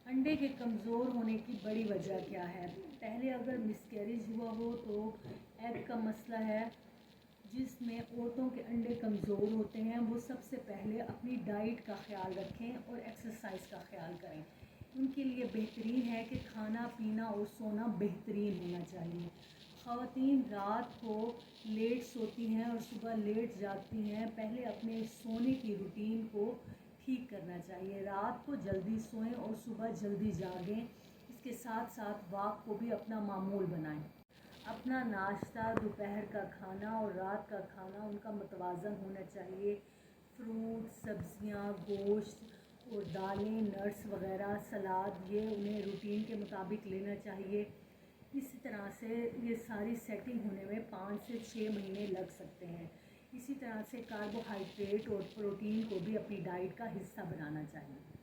انڈے کے کمزور ہونے کی بڑی وجہ کیا ہے؟ پہلے اگر مسکیریج ہوا ہو تو ایگ کا مسئلہ ہے، جس میں عورتوں کے انڈے کمزور ہوتے ہیں۔ وہ سب سے پہلے اپنی ڈائٹ کا خیال رکھیں اور ایکسرسائز کا خیال کریں۔ ان کے لیے بہترین ہے کہ کھانا پینا اور سونا بہترین ہونا چاہیے۔ خواتین رات کو لیٹ سوتی ہیں اور صبح لیٹ جاگتی ہیں، پہلے اپنے سونے کی روٹین کو ٹھیک کرنا چاہیے۔ رات کو جلدی سوئیں اور صبح جلدی جاگیں۔ اس کے ساتھ ساتھ واک کو بھی اپنا معمول بنائیں۔ اپنا ناشتہ، دوپہر کا کھانا اور رات کا کھانا ان کا متوازن ہونا چاہیے۔ فروٹ، سبزیاں، گوشت اور دالیں، نٹس وغیرہ، سلاد، یہ انہیں روٹین کے مطابق لینا چاہیے۔ اسی طرح سے یہ ساری سیٹنگ ہونے میں 5 سے 6 مہینے لگ سکتے ہیں۔ اسی طرح سے کاربوہائیڈریٹ اور پروٹین کو بھی اپنی ڈائٹ کا حصہ بنانا چاہیے۔